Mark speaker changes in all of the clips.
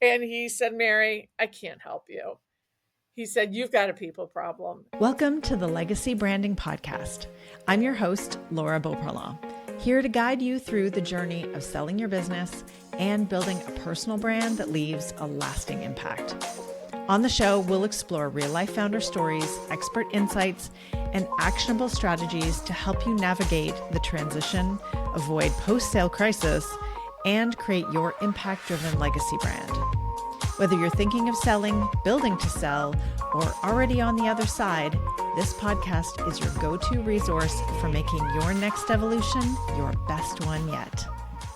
Speaker 1: And he said, Mary, I can't help you. He said, you've got a people problem.
Speaker 2: Welcome to the Legacy Branding Podcast. I'm your host, Laura Beauparlant, here to guide you through the journey of selling your business and building a personal brand that leaves a lasting impact. On the show, we'll explore real-life founder stories, expert insights, and actionable strategies to help you navigate the transition, avoid post-sale crisis, and create your impact-driven legacy brand. Whether you're thinking of selling, building to sell, or already on the other side, this podcast is your go-to resource for making your next evolution your best one yet.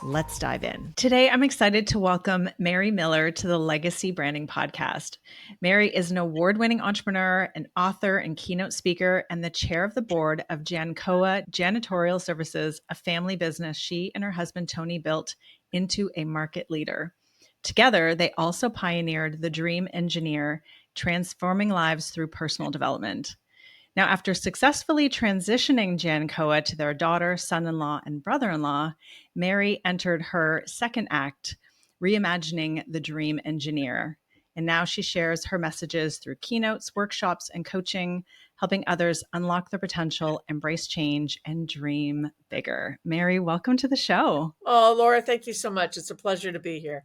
Speaker 2: Let's dive in. Today, I'm excited to welcome Mary Miller to the Legacy Branding Podcast. Mary is an award-winning entrepreneur, an author and keynote speaker, and the chair of the board of JANCOA Janitorial Services, a family business she and her husband, Tony, built into a market leader. Together, they also pioneered the Dream Engineer, transforming lives through personal development. Now, after successfully transitioning JANCOA to their daughter, son-in-law, and brother-in-law, Mary entered her second act, reimagining the Dream Engineer. And now she shares her messages through keynotes, workshops, and coaching, helping others unlock their potential, embrace change, and dream bigger. Mary, welcome to the show.
Speaker 1: Oh, Laura, thank you so much. It's a pleasure to be here.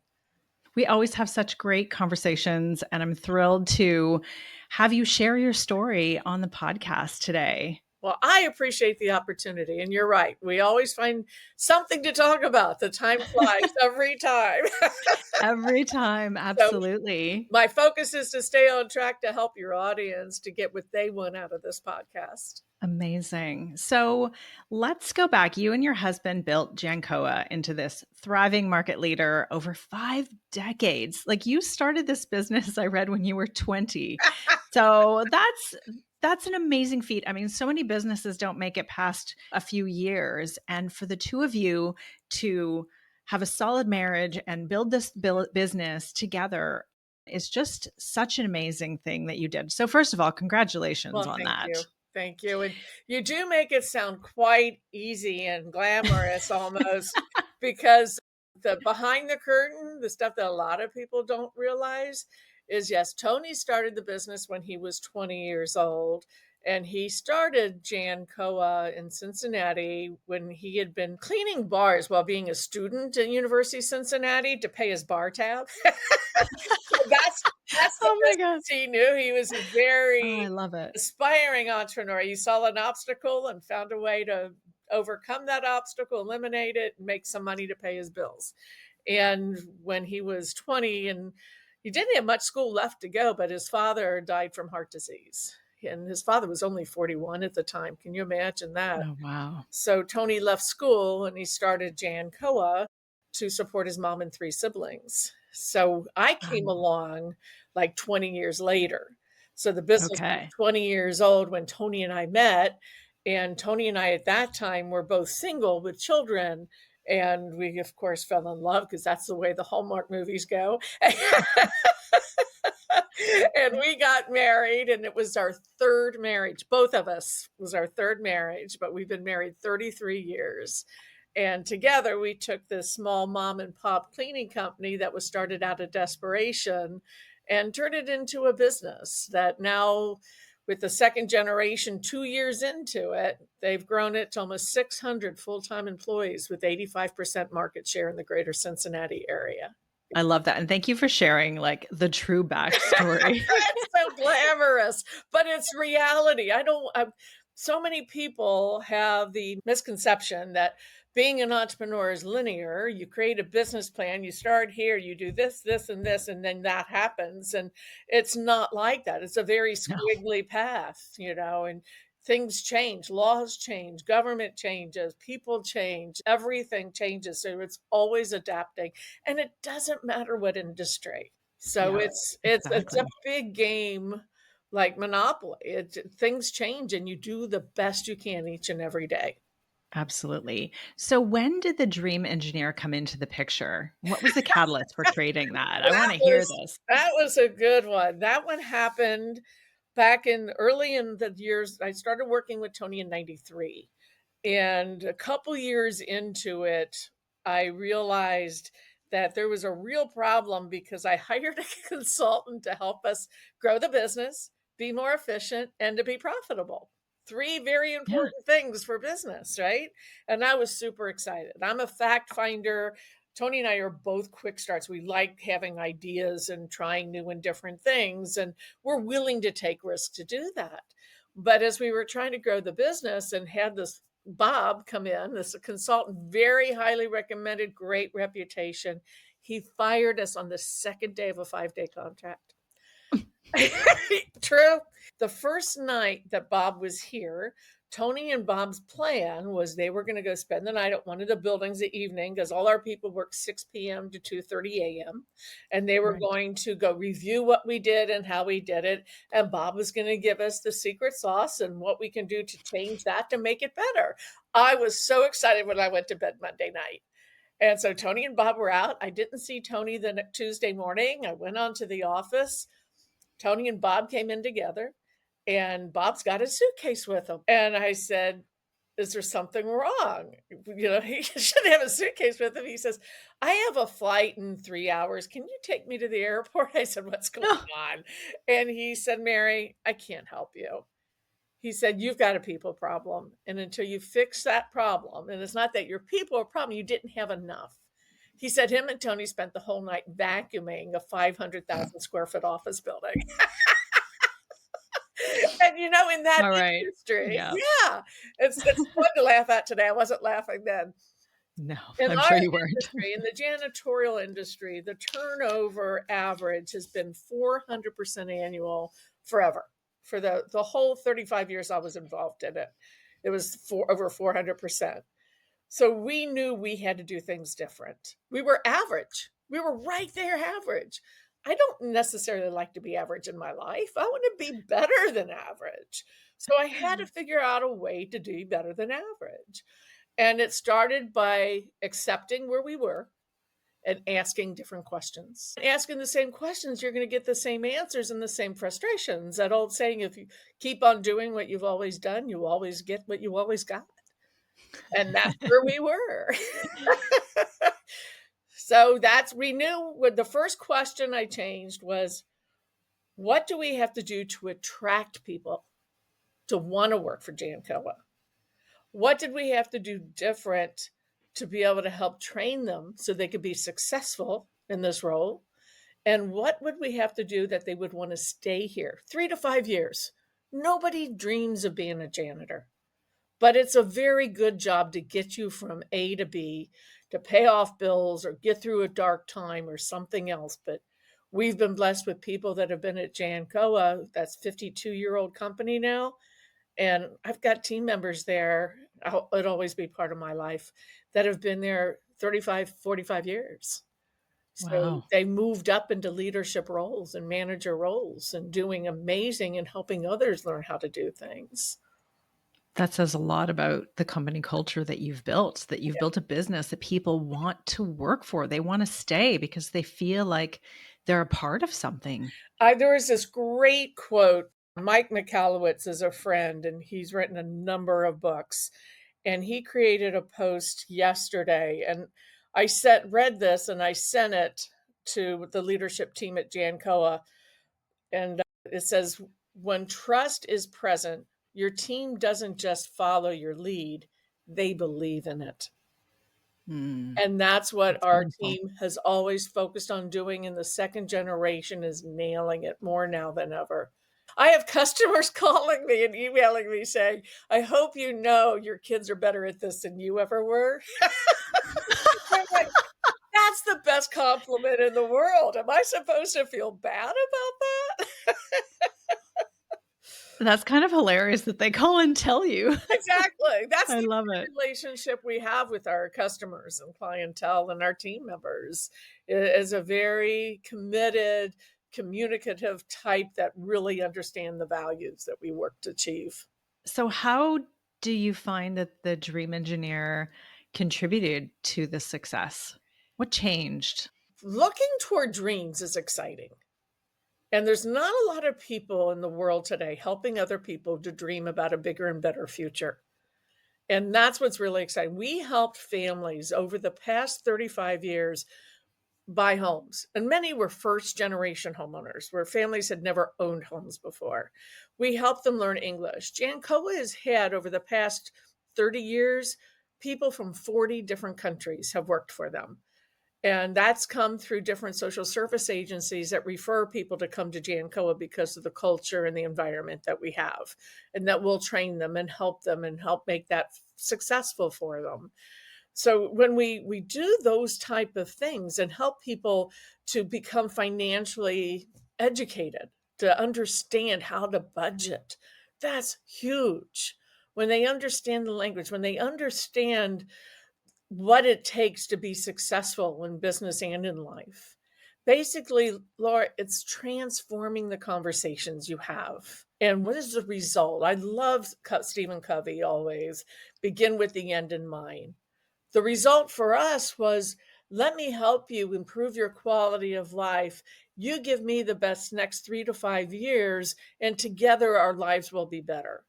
Speaker 2: We always have such great conversations, and I'm thrilled to have you share your story on the podcast today.
Speaker 1: Well, I appreciate the opportunity, and you're right. We always find something to talk about. The time flies every time.
Speaker 2: Every time, absolutely.
Speaker 1: So my focus is to stay on track to help your audience to get what they want out of this podcast.
Speaker 2: Amazing. So let's go back. You and your husband built JANCOA into this thriving market leader over 5 decades. Like, you started this business, I read, when you were 20. So that's an amazing feat. I mean, so many businesses don't make it past a few years. And for the two of you to have a solid marriage and build this business together is just such an amazing thing that you did. So first of all, congratulations on that.
Speaker 1: Thank you. And you do make it sound quite easy and glamorous almost, because the behind the curtain, the stuff that a lot of people don't realize is, yes, Tony started the business when he was 20 years old. And he started JANCOA in Cincinnati when he had been cleaning bars while being a student at University of Cincinnati to pay his bar tab. So that's the business he knew. He was a very
Speaker 2: I love it.
Speaker 1: aspiring entrepreneur. He saw an obstacle and found a way to overcome that obstacle, eliminate it, and make some money to pay his bills. And when he was 20, and he didn't have much school left to go, but his father died from heart disease. And his father was only 41 at the time. Can you imagine that?
Speaker 2: Oh, wow.
Speaker 1: So Tony left school and he started JANCOA to support his mom and 3 siblings. So I came along like 20 years later. So the business was 20 years old when Tony and I met. And Tony and I at that time were both single with children. And we, of course, fell in love because that's the way the Hallmark movies go. And we got married, and it was our third marriage. Both of us was our third marriage, but we've been married 33 years. And together we took this small mom and pop cleaning company that was started out of desperation and turned it into a business that now, with the second generation 2 years into it, they've grown it to almost 600 full-time employees with 85% market share in the greater Cincinnati area.
Speaker 2: I love that. And thank you for sharing like the true backstory.
Speaker 1: It's so glamorous, but it's reality. So many people have the misconception that being an entrepreneur is linear. You create a business plan, you start here, you do this, this, and this, and then that happens. And it's not like that. It's a very squiggly path, and things change, laws change, government changes, people change, everything changes. So it's always adapting, and it doesn't matter what industry. So it's a big game, like Monopoly. Things change, and you do the best you can each and every day.
Speaker 2: Absolutely. So when did the Dream Engineer come into the picture? What was the catalyst for creating that? I want to hear this.
Speaker 1: That was a good one. That one happened back early in the years. I started working with Tony in 93. And a couple years into it, I realized that there was a real problem because I hired a consultant to help us grow the business, be more efficient, and to be profitable. Three very
Speaker 2: Yeah.
Speaker 1: important things for business, right? And I was super excited. I'm a fact finder. Tony and I are both quick starts. We like having ideas and trying new and different things, and we're willing to take risks to do that. But as we were trying to grow the business and had this Bob come in, this consultant, very highly recommended, great reputation. He fired us on the second day of a 5-day contract. True. The first night that Bob was here, Tony and Bob's plan was they were going to go spend the night at one of the buildings at evening because all our people work 6 p.m. to 2:30 a.m. And they were
Speaker 2: Right.
Speaker 1: going to go review what we did and how we did it. And Bob was going to give us the secret sauce and what we can do to change that to make it better. I was so excited when I went to bed Monday night. And so Tony and Bob were out. I didn't see Tony the Tuesday morning. I went on to the office. Tony and Bob came in together, and Bob's got a suitcase with him. And I said, is there something wrong? He shouldn't have a suitcase with him. He says, I have a flight in 3 hours. Can you take me to the airport? I said, what's going
Speaker 2: No.
Speaker 1: on? And he said, Mary, I can't help you. He said, you've got a people problem. And until you fix that problem, and it's not that your people are a problem, you didn't have enough. He said him and Tony spent the whole night vacuuming a 500,000 square foot office building. And in that
Speaker 2: All right.
Speaker 1: industry,
Speaker 2: Yeah.
Speaker 1: yeah, it's fun to laugh at today. I wasn't laughing then.
Speaker 2: No,
Speaker 1: In
Speaker 2: I'm
Speaker 1: our
Speaker 2: sure you weren't.
Speaker 1: industry, in the janitorial industry, the turnover average has been 400% annual forever. For the whole 35 years I was involved in it, it was over 400%. So we knew we had to do things different. We were average. We were right there average. I don't necessarily like to be average in my life. I want to be better than average. So I had to figure out a way to do better than average. And it started by accepting where we were and asking different questions. Asking the same questions, you're going to get the same answers and the same frustrations. That old saying, if you keep on doing what you've always done, you always get what you always got. And that's where we were. So we knew the first question I changed was, what do we have to do to attract people to want to work for JANCOA? What did we have to do different to be able to help train them so they could be successful in this role? And what would we have to do that they would want to stay here 3 to 5 years? Nobody dreams of being a janitor, but it's a very good job to get you from A to B, to pay off bills or get through a dark time or something else. But we've been blessed with people that have been at JANCOA, that's 52-year-old company now. And I've got team members there, it'll always be part of my life, that have been there 35, 45 years. So
Speaker 2: Wow.
Speaker 1: they moved up into leadership roles and manager roles and doing amazing and helping others learn how to do things.
Speaker 2: That says a lot about the company culture that you've built, that you've built a business that people want to work for. They want to stay because they feel like they're a part of something.
Speaker 1: There was this great quote. Mike Michalowicz is a friend, and he's written a number of books. And he created a post yesterday, and I read this, and I sent it to the leadership team at JANCOA. And it says, when trust is present, your team doesn't just follow your lead, they believe in it. And that's what
Speaker 2: That's
Speaker 1: our
Speaker 2: wonderful.
Speaker 1: team has always focused on doing. And the second generation is nailing it more now than ever. I have customers calling me and emailing me saying, I hope you know your kids are better at this than you ever were. I'm like, that's the best compliment in the world. Am I supposed to feel bad about that?
Speaker 2: That's kind of hilarious that they call and tell you.
Speaker 1: Exactly. That's
Speaker 2: I
Speaker 1: the
Speaker 2: love it.
Speaker 1: relationship we have with our customers and clientele and our team members, is a very committed, communicative type that really understand the values that we work to achieve.
Speaker 2: So, how do you find that the dream engineer contributed to the success? What changed?
Speaker 1: Looking toward dreams is exciting. And there's not a lot of people in the world today helping other people to dream about a bigger and better future. And that's what's really exciting. We helped families over the past 35 years buy homes. And many were first generation homeowners where families had never owned homes before. We helped them learn English. JANCOA has had over the past 30 years, people from 40 different countries have worked for them. And that's come through different social service agencies that refer people to come to JANCOA because of the culture and the environment that we have, and that will train them and help make that successful for them. So when we do those type of things and help people to become financially educated, to understand how to budget, that's huge. When they understand the language, when they understand what it takes to be successful in business and in life. Basically, Laura, it's transforming the conversations you have. And what is the result? I love Stephen Covey always begin with the end in mind. The result for us was, let me help you improve your quality of life. You give me the best next 3 to 5 years, and together our lives will be better.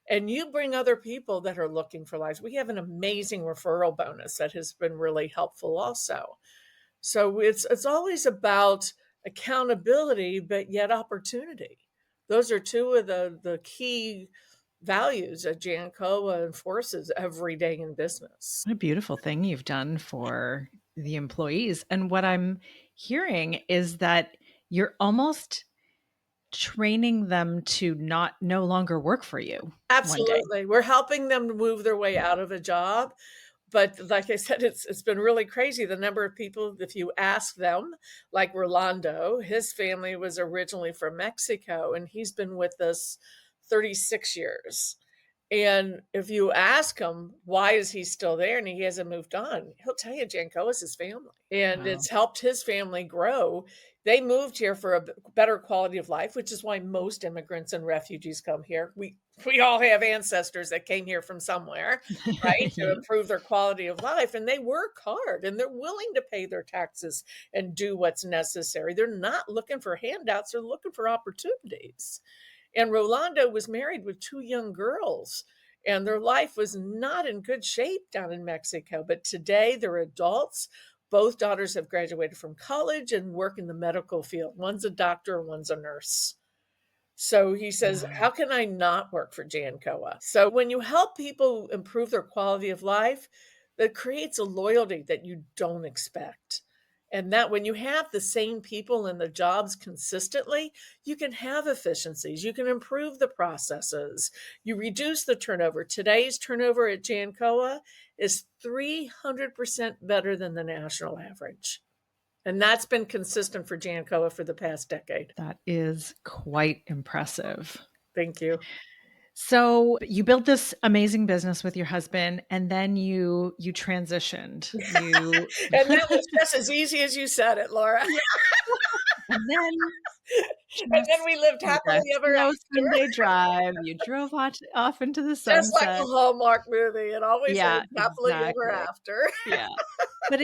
Speaker 1: And you bring other people that are looking for lives. We have an amazing referral bonus that has been really helpful also. So it's always about accountability, but yet opportunity. Those are two of the key values that JANCOA enforces every day in business.
Speaker 2: What a beautiful thing you've done for the employees. And what I'm hearing is that you're almost training them to no longer work for you one day.
Speaker 1: Absolutely. We're helping them to move their way out of a job. But like I said, it's been really crazy the number of people, if you ask them, like Rolando, his family was originally from Mexico, and he's been with us 36 years. And if you ask him, why is he still there and he hasn't moved on, he'll tell you JANCOA is his family. And
Speaker 2: Wow.
Speaker 1: it's helped his family grow. They moved here for a better quality of life, which is why most immigrants and refugees come here. We all have ancestors that came here from somewhere, right, to
Speaker 2: Yeah.
Speaker 1: improve their quality of life. And they work hard and they're willing to pay their taxes and do what's necessary. They're not looking for handouts, they're looking for opportunities. And Rolando was married with 2 young girls, and their life was not in good shape down in Mexico. But today they're adults. Both daughters have graduated from college and work in the medical field. One's a doctor, one's a nurse. So he says,
Speaker 2: Wow.
Speaker 1: how can I not work for JANCOA? So when you help people improve their quality of life, that creates a loyalty that you don't expect. And that when you have the same people in the jobs consistently, you can have efficiencies, you can improve the processes, you reduce the turnover. Today's turnover at JANCOA is 300% better than the national average. And that's been consistent for JANCOA for the past decade.
Speaker 2: That is quite impressive.
Speaker 1: Thank you.
Speaker 2: So you built this amazing business with your husband, and then you transitioned. You
Speaker 1: And that was just as easy as you said it, Laura.
Speaker 2: Yeah. And then
Speaker 1: And then
Speaker 2: just
Speaker 1: we lived
Speaker 2: like a
Speaker 1: happily ever
Speaker 2: slow
Speaker 1: after,
Speaker 2: Sunday drive, you drove off into the
Speaker 1: just like a
Speaker 2: sunset.
Speaker 1: Hallmark movie. It always
Speaker 2: Yeah,
Speaker 1: ends happily ever
Speaker 2: exactly.
Speaker 1: after.
Speaker 2: Yeah. But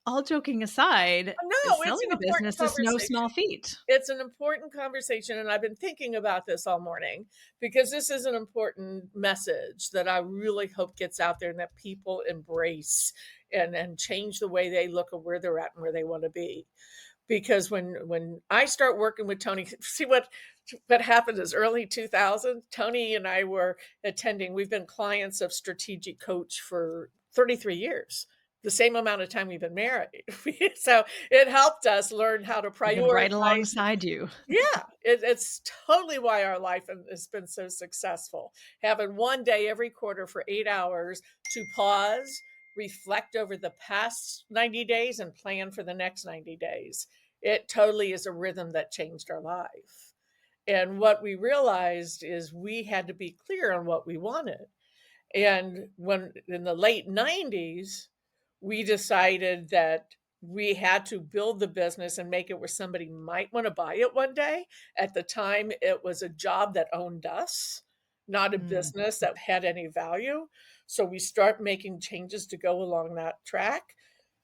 Speaker 2: all joking aside,
Speaker 1: No, it's
Speaker 2: selling
Speaker 1: an
Speaker 2: a
Speaker 1: important
Speaker 2: business is no
Speaker 1: conversation.
Speaker 2: small feat.
Speaker 1: It's an important conversation, and I've been thinking about this all morning because this is an important message that I really hope gets out there and that people embrace and change the way they look at where they're at and where they want to be. Because when I start working with Tony, see what happened is early 2000, Tony and I were attending. We've been clients of Strategic Coach for 33 years, the same amount of time we've been married. So it helped us learn how to
Speaker 2: We've been right
Speaker 1: prioritize.
Speaker 2: alongside you.
Speaker 1: Yeah, it's totally why our life has been so successful. Having one day every quarter for 8 hours to pause, reflect over the past 90 days, and plan for the next 90 days. It totally is a rhythm that changed our life. And what we realized is we had to be clear on what we wanted. And when in the late 90s, we decided that we had to build the business and make it where somebody might want to buy it one day. At the time, it was a job that owned us, not a
Speaker 2: Mm.
Speaker 1: business that had any value. So we start making changes to go along that track.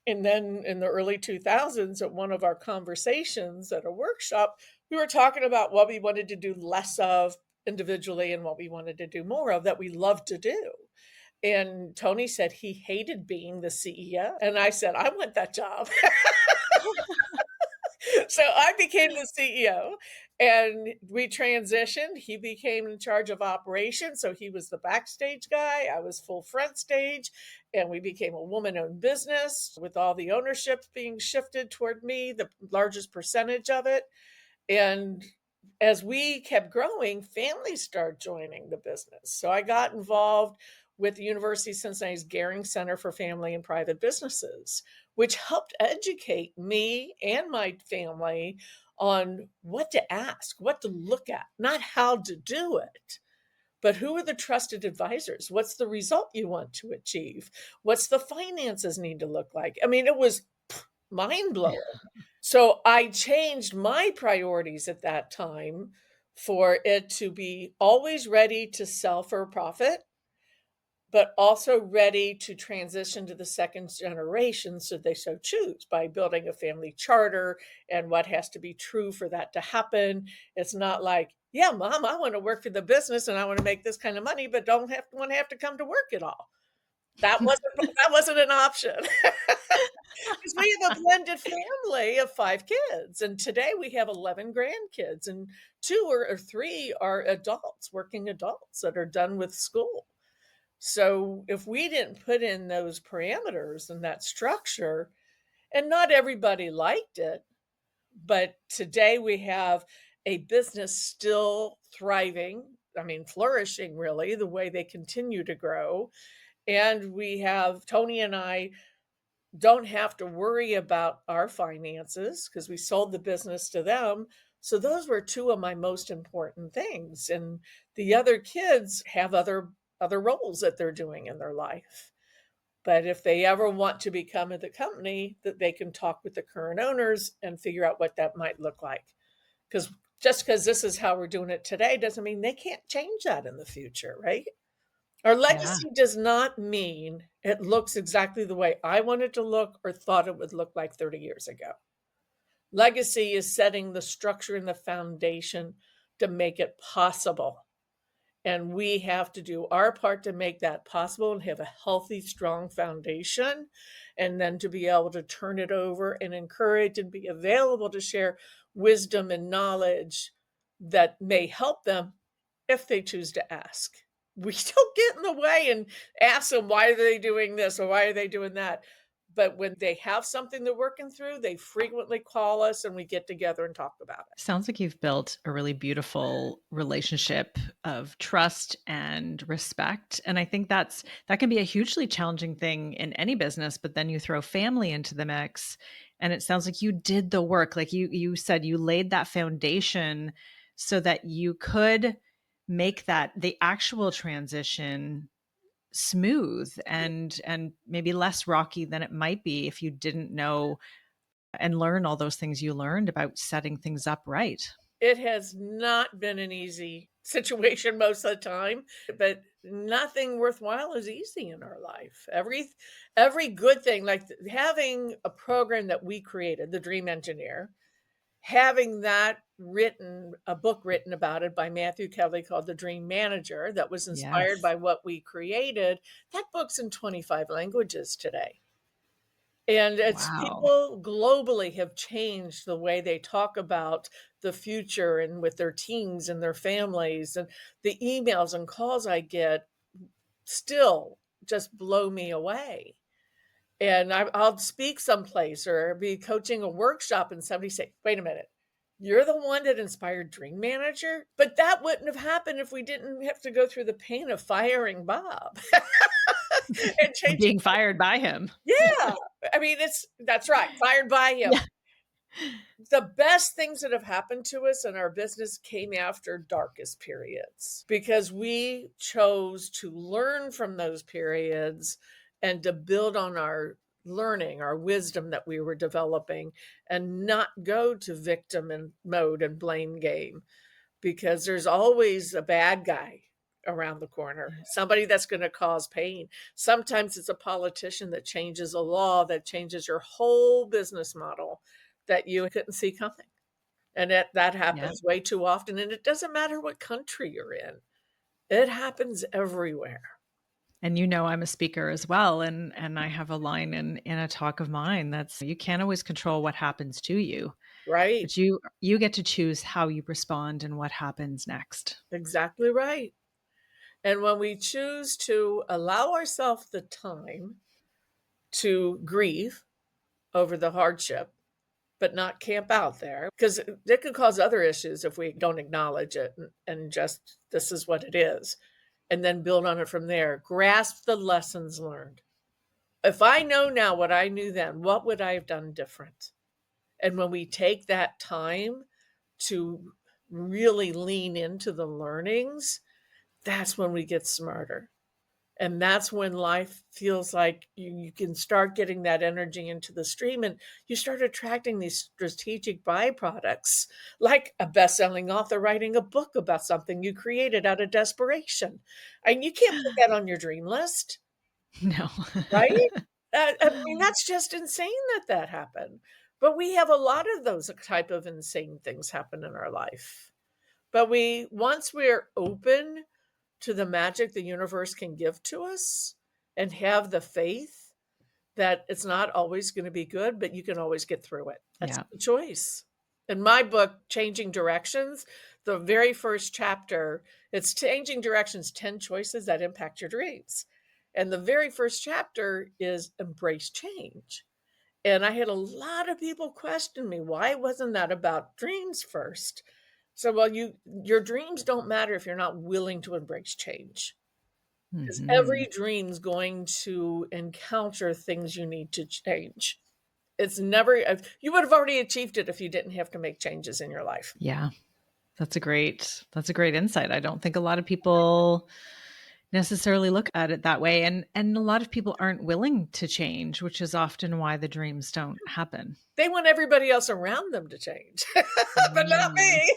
Speaker 1: And then in the early 2000s, at one of our conversations at a workshop, we were talking about what we wanted to do less of individually and what we wanted to do more of that we love to do. And Tony said he hated being the CEO. And I said, I want that job. So I became the CEO and we transitioned. He became in charge of operations. So he was the backstage guy. I was full front stage. And we became a woman owned business with all the ownership being shifted toward me, the largest percentage of it. And as we kept growing, families started joining the business. So I got involved with the University of Cincinnati's Gehring Center for Family and Private Businesses, which helped educate me and my family on what to ask, what to look at, not how to do it, but who are the trusted advisors? What's the result you want to achieve? What's the finances need to look like? I mean, it was mind blowing. So I changed my priorities at that time for it to be always ready to sell for a profit, but also ready to transition to the second generation should they so choose by building a family charter and what has to be true for that to happen. It's not like, yeah, mom, I want to work for the business and I want to make this kind of money, but don't have to want to have to come to work at all. That wasn't an option. 'Cause we have a blended family of 5 kids, and today we have 11 grandkids, and 2 or 3 are adults, working adults that are done with school. So, if we didn't put in those parameters and that structure, and not everybody liked it, but today we have a business still thriving, I mean, flourishing really the way they continue to grow, and we have Tony and I don't have to worry about our finances because we sold the business to them. So those were 2 of my most important things, and the other kids have other roles that they're doing in their life. But if they ever want to become at the company, that they can talk with the current owners and figure out what that might look like. Because just because this is how we're doing it today doesn't mean they can't change that in the future, right? Our
Speaker 2: Yeah.
Speaker 1: legacy does not mean it looks exactly the way I want it to look or thought it would look like 30 years ago. Legacy is setting the structure and the foundation to make it possible. And we have to do our part to make that possible and have a healthy, strong foundation. And then to be able to turn it over and encourage and be available to share wisdom and knowledge that may help them if they choose to ask. We don't get in the way and ask them, why are they doing this or why are they doing that? But when they have something they're working through, they frequently call us and we get together and talk about it.
Speaker 2: Sounds like you've built a really beautiful relationship of trust and respect. And I think that can be a hugely challenging thing in any business, but then you throw family into the mix and it sounds like you did the work. Like you said you laid that foundation so that you could make that the actual transition smooth and maybe less rocky than it might be if you didn't know and learn all those things you learned about setting things up right.
Speaker 1: It has not been an easy situation most of the time, but nothing worthwhile is easy in our life. Every good thing, like having a program that we created, the Dream Engineer, having that written, a book written about it by Matthew Kelly called The Dream Manager, that was inspired
Speaker 2: Yes.
Speaker 1: by what we created. That book's in 25 languages today. And it's
Speaker 2: Wow.
Speaker 1: people globally have changed the way they talk about the future and with their teams and their families, and the emails and calls I get still just blow me away. And I'll speak someplace or be coaching a workshop and somebody say, "Wait a minute, you're the one that inspired Dream Manager?" But that wouldn't have happened if we didn't have to go through the pain of firing Bob and
Speaker 2: And
Speaker 1: changing.
Speaker 2: being fired by him.
Speaker 1: Yeah. I mean, that's right, fired by him.
Speaker 2: Yeah.
Speaker 1: The best things that have happened to us in our business came after darkest periods because we chose to learn from those periods and to build on our learning, our wisdom that we were developing, and not go to victim and mode and blame game because there's always a bad guy around the corner,
Speaker 2: Yeah.
Speaker 1: somebody that's going to cause pain. Sometimes it's a politician that changes a law that changes your whole business model that you couldn't see coming. And that
Speaker 2: Yeah.
Speaker 1: happens way too often. And it doesn't matter what country you're in, it happens everywhere.
Speaker 2: And I'm a speaker as well, and I have a line in a talk of mine that's, you can't always control what happens to you,
Speaker 1: Right.
Speaker 2: but you get to choose how you respond and what happens next.
Speaker 1: Exactly right. And when we choose to allow ourselves the time to grieve over the hardship, but not camp out there, because it could cause other issues if we don't acknowledge it and just, this is what it is, and then build on it from there. Grasp the lessons learned. If I know now what I knew then, what would I have done different? And when we take that time to really lean into the learnings, that's when we get smarter. And that's when life feels like you can start getting that energy into the stream, and you start attracting these strategic byproducts, like a best-selling author writing a book about something you created out of desperation. And you can't put that on your dream list,
Speaker 2: No.
Speaker 1: right? I mean, that's just insane that that happened. But we have a lot of those type of insane things happen in our life. But once we're open to the magic the universe can give to us and have the faith that it's not always going to be good, but you can always get through it. That's
Speaker 2: Yeah.
Speaker 1: the choice. In my book, Changing Directions, the very first chapter, it's Changing Directions 10 Choices That Impact Your Dreams. And the very first chapter is Embrace Change. And I had a lot of people question me, why wasn't that about dreams first? So, well, your dreams don't matter if you're not willing to embrace change. Because
Speaker 2: Mhm.
Speaker 1: every dream's going to encounter things you need to change. It's never you would have already achieved it if you didn't have to make changes in your life.
Speaker 2: Yeah. That's a great insight. I don't think a lot of people necessarily look at it that way, and a lot of people aren't willing to change, which is often why the dreams don't happen.
Speaker 1: They want everybody else around them to change, but not
Speaker 2: Mm.
Speaker 1: me.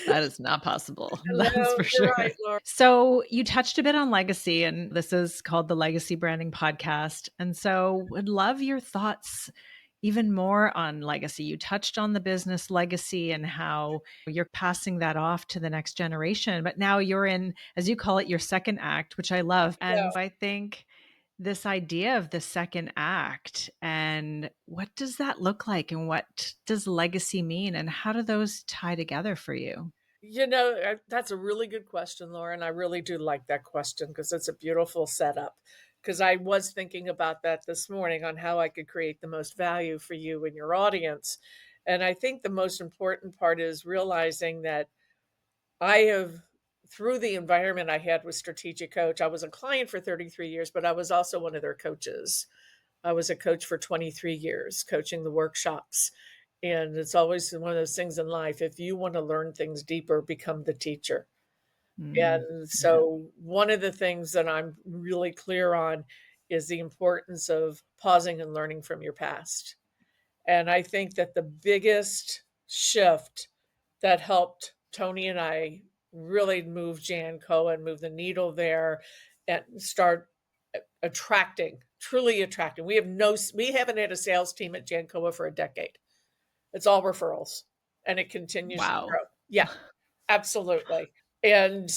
Speaker 2: That is not possible. That's
Speaker 1: No,
Speaker 2: for
Speaker 1: you're
Speaker 2: sure.
Speaker 1: right, Laura.
Speaker 2: So, you touched a bit on legacy, and this is called the Legacy Branding Podcast. And so, would love your thoughts even more on legacy. You touched on the business legacy and how you're passing that off to the next generation, but now you're in, as you call it, your second act, which I love.
Speaker 1: Yeah.
Speaker 2: And I think this idea of the second act, and what does that look like, and what does legacy mean, and how do those tie together for you?
Speaker 1: That's a really good question, Laura, and I really do like that question because it's a beautiful setup. Because I was thinking about that this morning on how I could create the most value for you and your audience. And I think the most important part is realizing that I have, through the environment I had with Strategic Coach, I was a client for 33 years, but I was also one of their coaches. I was a coach for 23 years, coaching the workshops. And it's always one of those things in life. If you want to learn things deeper, become the teacher.
Speaker 2: Mm,
Speaker 1: And
Speaker 2: yeah.
Speaker 1: so, one of the things that I'm really clear on is the importance of pausing and learning from your past. And I think that the biggest shift that helped Tony and I really move JANCOA and move the needle there and start attracting, truly attracting. We haven't had a sales team at JANCOA for a decade. It's all referrals and it continues to
Speaker 2: Wow.
Speaker 1: grow. Yeah, absolutely. And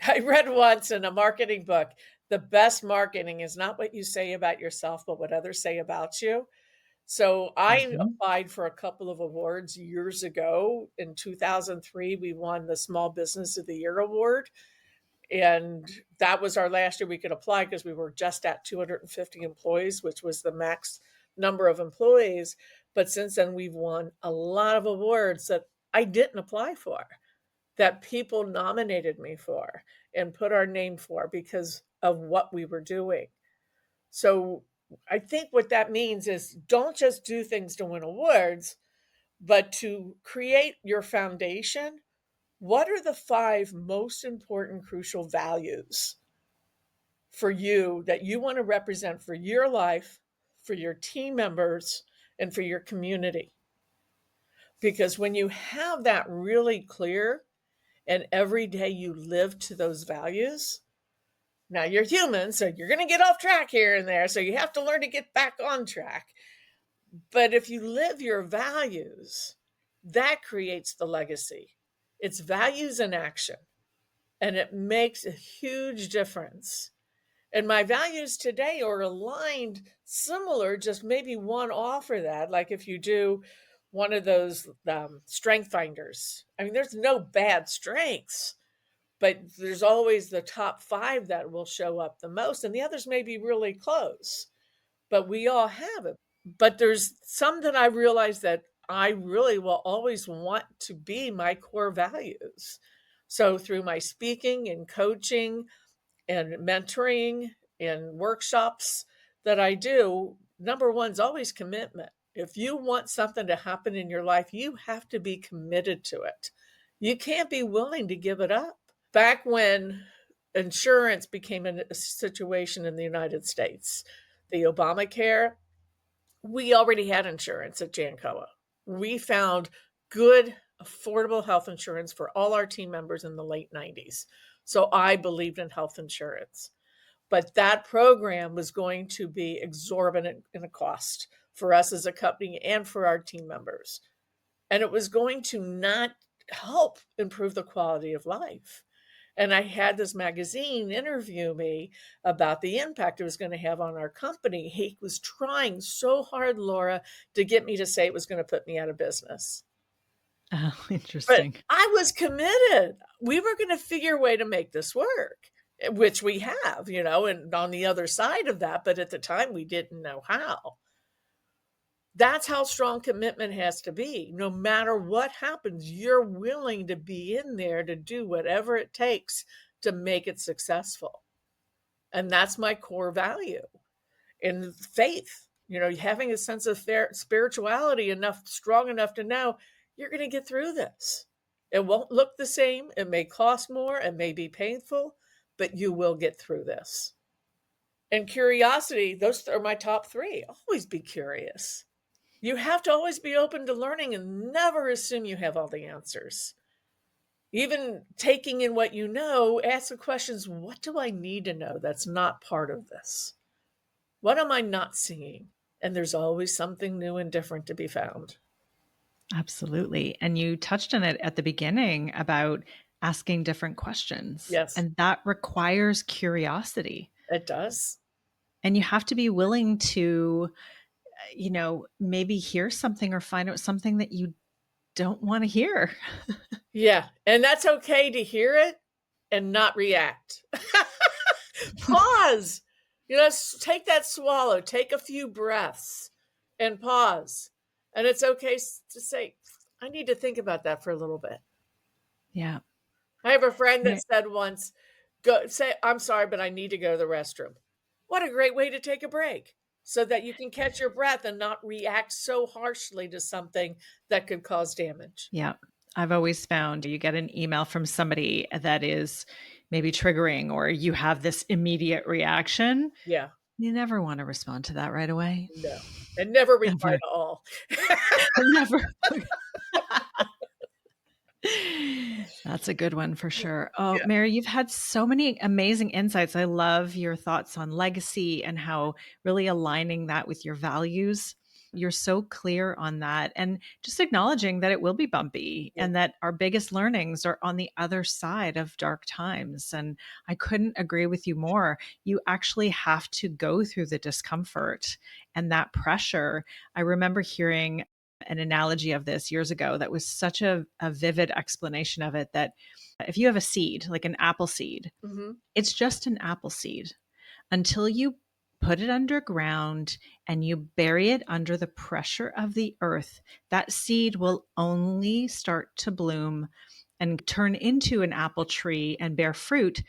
Speaker 1: I read once in a marketing book, the best marketing is not what you say about yourself, but what others say about you. So I
Speaker 2: Mhm.
Speaker 1: applied for a couple of awards years ago. In 2003, we won the Small Business of the Year award. And that was our last year we could apply because we were just at 250 employees, which was the max number of employees. But since then, we've won a lot of awards that I didn't apply for, that people nominated me for and put our name for because of what we were doing. So I think what that means is don't just do things to win awards, but to create your foundation. What are the 5 most important crucial values for you that you want to represent for your life, for your team members, and for your community? Because when you have that really clear and every day you live to those values, now you're human, so you're going to get off track here and there. So you have to learn to get back on track. But if you live your values, that creates the legacy. It's values in action. and it makes a huge difference. And my values today are aligned similar, just maybe one off for that. Like if you do one of those strength finders, I mean, there's no bad strengths, but there's always the top 5 that will show up the most, and the others may be really close, but we all have it. But there's some that I realize that I really will always want to be my core values. So through my speaking and coaching and mentoring and workshops that I do, number 1 is always commitment. If you want something to happen in your life, you have to be committed to it. You can't be willing to give it up. Back when insurance became a situation in the United States, the Obamacare, we already had insurance at JANCOA. We found good, affordable health insurance for all our team members in the late 90s. So I believed in health insurance. But that program was going to be exorbitant in a cost for us as a company and for our team members. And it was going to not help improve the quality of life. And I had this magazine interview me about the impact it was going to have on our company. He was trying so hard, Laura, to get me to say it was going to put me out of business.
Speaker 2: Oh,
Speaker 1: But
Speaker 2: interesting.
Speaker 1: I was committed. We were going to figure a way to make this work, which we have, and on the other side of that. But at the time, we didn't know how. That's how strong commitment has to be. No matter what happens, you're willing to be in there to do whatever it takes to make it successful. And that's my core value. In faith, having a sense of spirituality strong enough to know you're going to get through this. It won't look the same. It may cost more. It may be painful, but you will get through this. And curiosity, those are my top 3. Always be curious. You have to always be open to learning and never assume you have all the answers. Even taking in what you know, ask the questions, what do I need to know that's not part of this? What am I not seeing? And there's always something new and different to be found.
Speaker 2: Absolutely. And you touched on it at the beginning about asking different questions,
Speaker 1: Yes,
Speaker 2: and that requires curiosity.
Speaker 1: it does.
Speaker 2: And you have to be willing to, maybe hear something or find out something that you don't want to hear.
Speaker 1: Yeah. And that's okay to hear it and not react. Pause. Take that swallow, take a few breaths and pause. And it's okay to say, I need to think about that for a little bit.
Speaker 2: Yeah.
Speaker 1: I have a friend that
Speaker 2: Yeah.
Speaker 1: said once, go say, I'm sorry, but I need to go to the restroom. What a great way to take a break so that you can catch your breath and not react so harshly to something that could cause damage.
Speaker 2: Yeah. I've always found you get an email from somebody that is maybe triggering, or you have this immediate reaction.
Speaker 1: Yeah,
Speaker 2: You never want to respond to that right away.
Speaker 1: no. And never reply
Speaker 2: Never.
Speaker 1: at all.
Speaker 2: Never. That's a good one for sure. Oh,
Speaker 1: Yeah.
Speaker 2: Mary, you've had so many amazing insights. I love your thoughts on legacy and how really aligning that with your values. You're so clear on that, and just acknowledging that it will be bumpy
Speaker 1: Yeah.
Speaker 2: and that our biggest learnings are on the other side of dark times. And I couldn't agree with you more. You actually have to go through the discomfort and that pressure. I remember hearing an analogy of this years ago that was such a vivid explanation of it, that if you have a seed, like an apple seed,
Speaker 1: Mhm.
Speaker 2: it's just an apple seed until you put it underground and you bury it under the pressure of the earth. That seed will only start to bloom and turn into an apple tree and bear fruit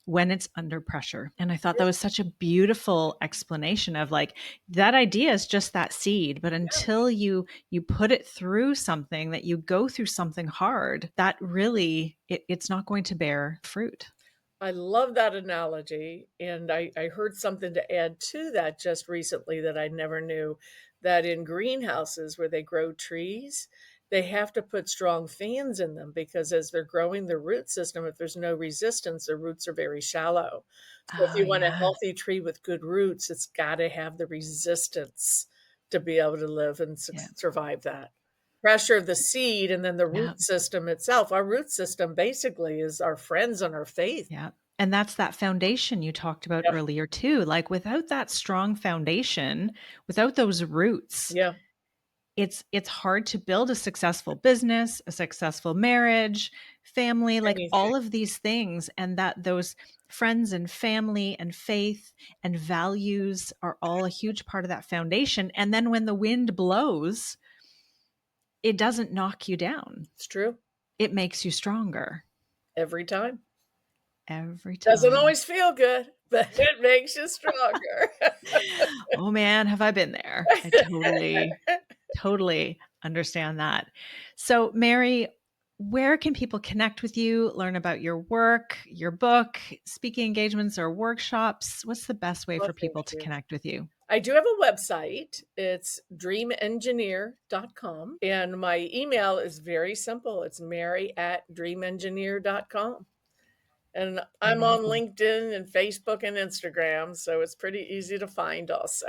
Speaker 2: when it's under pressure. And I thought that was such a beautiful explanation of, like, that idea is just that seed, but until you put it through something, that you go through something hard, that really it's not going to bear fruit.
Speaker 1: I love that analogy. And I heard something to add to that just recently that I never knew, that in greenhouses where they grow trees, they have to put strong fans in them because as they're growing the root system, if there's no resistance, the roots are very shallow. So if
Speaker 2: Oh
Speaker 1: you want a
Speaker 2: yeah.
Speaker 1: healthy tree with good roots, it's got to have the resistance to be able to live and
Speaker 2: Yeah.
Speaker 1: survive that. pressure of the seed and then the
Speaker 2: Yeah.
Speaker 1: root system itself. Our root system basically is our friends and our faith.
Speaker 2: Yeah. And that's that foundation you talked about
Speaker 1: Yeah.
Speaker 2: earlier too. Like without that strong foundation, without those roots,
Speaker 1: Yeah.
Speaker 2: it's hard to build a successful business, a successful marriage, family, like
Speaker 1: Anything.
Speaker 2: all of these things. And that those friends and family and faith and values are all a huge part of that foundation. And then when the wind blows, it doesn't knock you down.
Speaker 1: It's true.
Speaker 2: It makes you stronger
Speaker 1: Every time.
Speaker 2: every
Speaker 1: Doesn't
Speaker 2: time.
Speaker 1: always feel good, but it makes you stronger.
Speaker 2: Oh man, have I been there? I totally understand that. So, Mary, where can people connect with you, learn about your work, your book, speaking engagements, or workshops? What's the best way
Speaker 1: Well,
Speaker 2: for
Speaker 1: thank
Speaker 2: people to
Speaker 1: you.
Speaker 2: connect with you?
Speaker 1: I do have a website. It's dreamengineer.com. And my email is very simple. It's mary@dreamengineer.com. And I'm on
Speaker 2: Amazing.
Speaker 1: LinkedIn and Facebook and Instagram, so it's pretty easy to find also.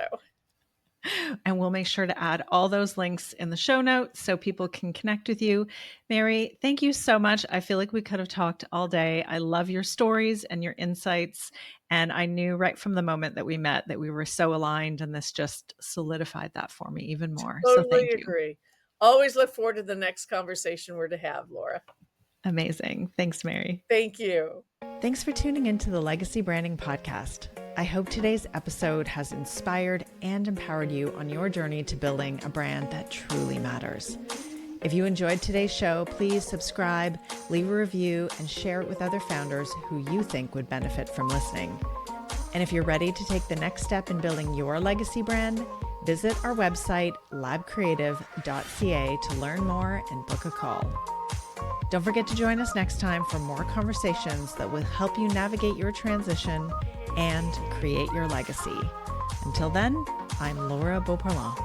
Speaker 2: And we'll make sure to add all those links in the show notes so people can connect with you. Mary, thank you so much. I feel like we could have talked all day. I love your stories and your insights. And I knew right from the moment that we met that we were so aligned, and this just solidified that for me even more. So
Speaker 1: Totally
Speaker 2: thank you.
Speaker 1: agree. Always look forward to the next conversation we're to have, Laura.
Speaker 2: Amazing. Thanks, Mary.
Speaker 1: Thank you.
Speaker 2: Thanks for tuning into the Legacy Branding Podcast. I hope today's episode has inspired and empowered you on your journey to building a brand that truly matters. If you enjoyed today's show, please subscribe, leave a review, and share it with other founders who you think would benefit from listening. And if you're ready to take the next step in building your legacy brand, visit our website, labcreative.ca, to learn more and book a call. Don't forget to join us next time for more conversations that will help you navigate your transition and create your legacy. Until then, I'm Laura Beauparlant.